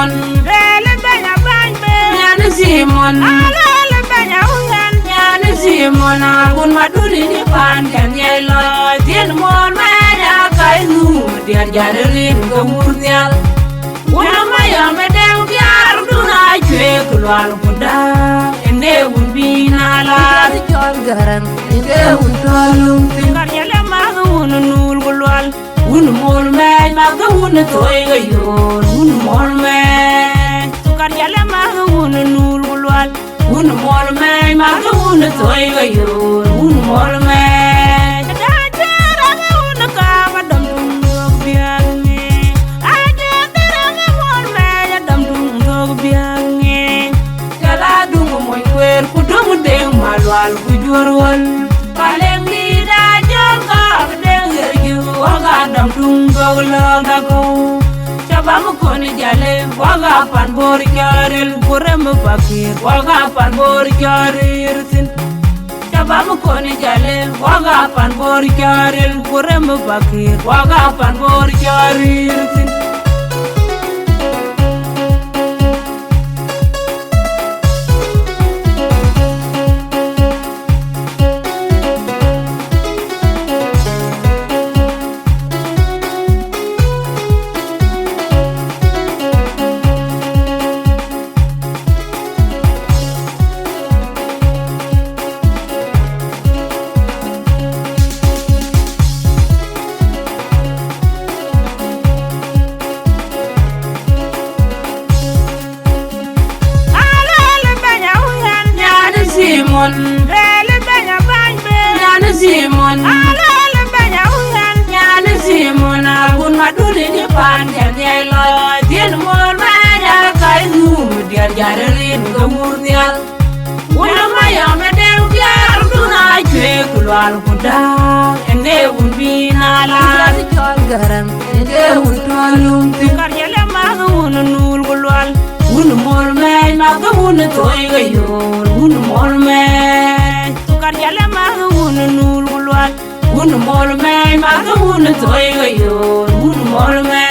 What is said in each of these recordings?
Simon, Rele banya banybe. Yana Simon, Alele banya uyan. Yana Simon, Agun Maduri ni pan kan yelo, Tien mon maya kainu, Dia jadarin ke murnial. Wana maya medem biar duna jwe kulwal kuda, Ende unbina la, Jol garan, Ende untolum tin. Karnyele maga ununul gulwal. Un mol me maga un toy gayor, un mol me. Karnyele maga ununul gulwal. Un mol me maga un toy gayor, un mol me. Dajara ga unaka madam tungog biange. Ajara ga mol me yadam tungog biange. Kala dungu moy kwer ku dungu deng malwal ku jorwal. Paleng li da jonga deng yerju waga dam tungog loga ko. Cabam koni jale waga pan bor karel kurem pakir waga pan bor karir sin. Cabam koni jale waga pan bor karel kurem pakir waga pan bor karir sin. Alele banya uyan. Yana Simon, Rele banya banybe. Yana Simon, Alele banya uyan. Yana Simon, Agun Maduri ni pan kan yelo, Tien mon maya kainu, Dia jadarin ke murnial. Wana maya medem biar duna jwe kulwal kuda, Ende unbina la, Jol garan, Ende untolum tin. Karnyele maga ununul gulwal. Un mol me maga un toy gayor, un mol me. Karnyele maga ununul gulwal. Un mol me maga un toy gayor, un mol me.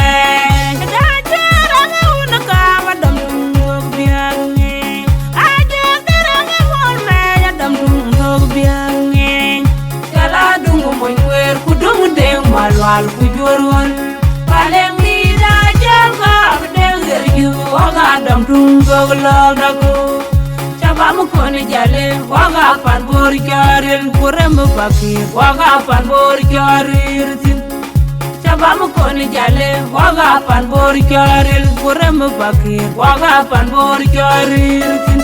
Dajara ga unaka madam tungog biange. Ajara ga mol me yadam tungog biange. Kala dungu moy kwer ku dungu deng malwal ku jorwal. Paleng li da jonga deng yerju waga dam tungog loga ko. Cabam koni jale waga pan bor karel kurem pakir waga pan bor karir sin. Cabam koni jale waga pan bor karel kurem pakir waga pan bor karir sin.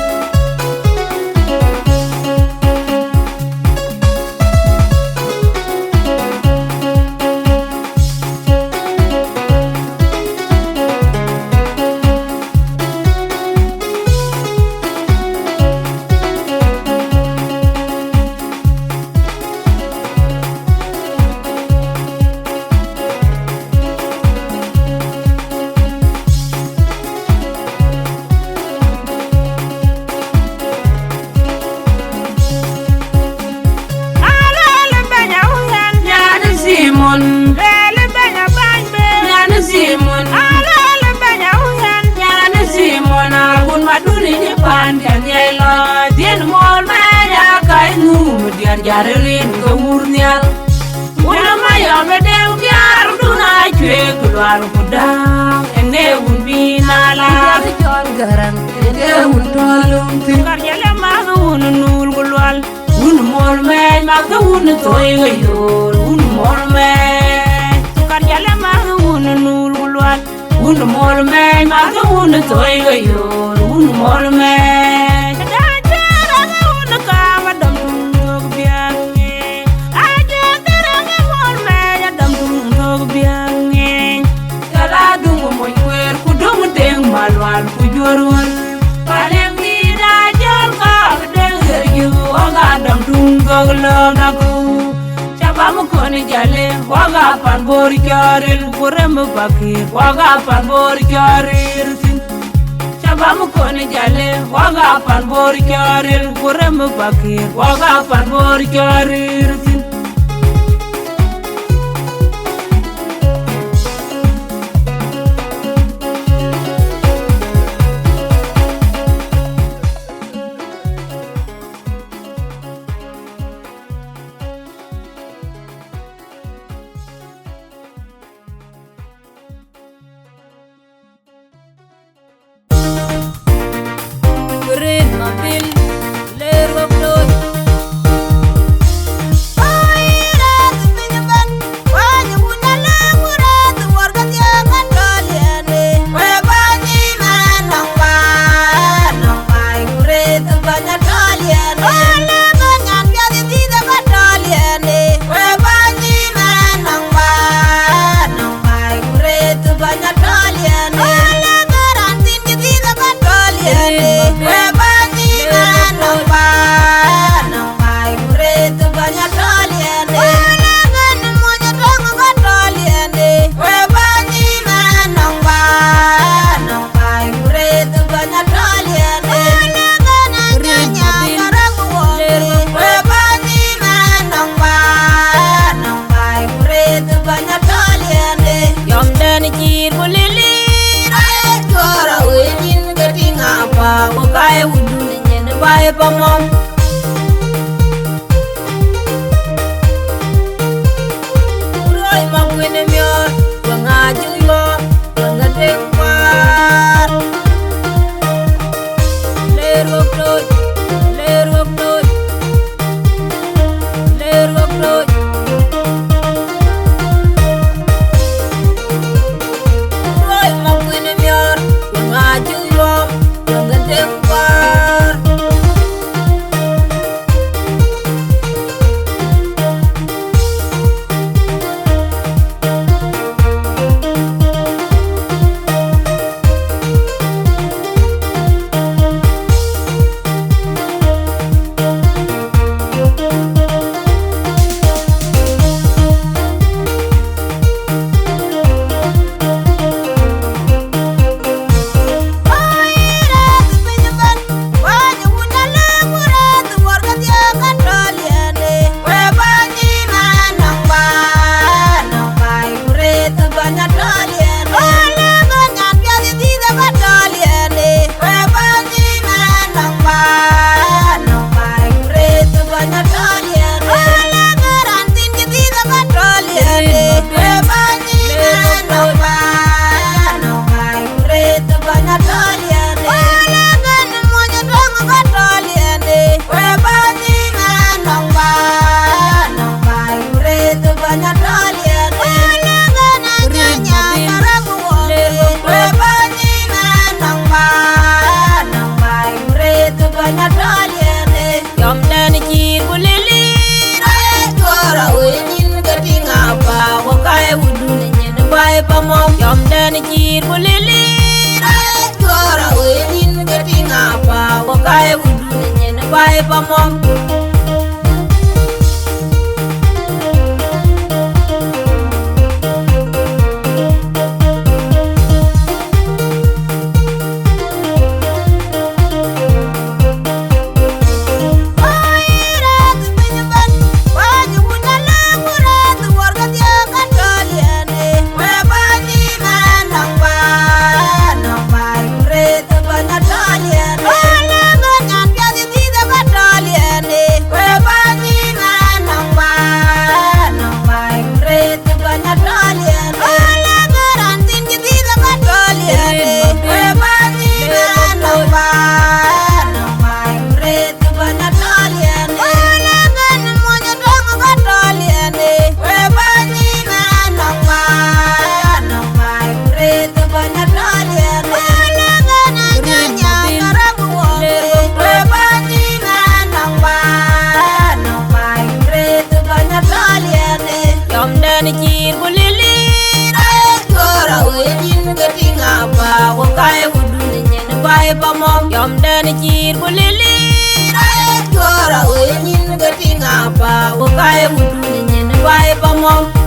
Alele banya uyan. Yana Simon, Rele banya banybe. Yana Simon, Alele banya uyan. Yana Simon, Agun Maduri ni pan kan yelo, Tien mon maya kainu, Dia jadarin ke murnial. Wana maya medem biar duna jwe kulwal kuda, Ende unbina la, Jol garan, Ende untolum tin. Karnyele maga ununul gulwal. Un mol me maga un toy gayor, un mol me. Karnyele maga ununul gulwal. Un mol me maga un toy gayor, un mol me. Dajara ga unaka madam tungog biange. Ajara ga mol me yadam tungog biange. Kala dungu moy kwer ku dungu deng malwal ku jorwal. Paleng li da jonga deng yerju waga dam tungog loga ko. Cabam koni jale waga pan bor karel kurem pakir waga pan bor karir sin. Cabam koni jale waga pan bor karel kurem pakir waga pan bor karir sin. mabil ler wabdoy Wakai wudu nyen bae pamom Uroi makwene mior Wangaju yo Wangadeng war Ler wabdoy Ler wabdoy Ler wabdoy Uroi makwene mior Wangaju yo Wangadeng war Pamom yom dan kir bulili rai gora wenin gating apa wakai wudu nyen bae pamom Kir bulili rai gora wenin gating apa wakai wudu nyen bae pamom yom dan kir bulili rai gora wenin gating apa wakai wudu nyen bae pamom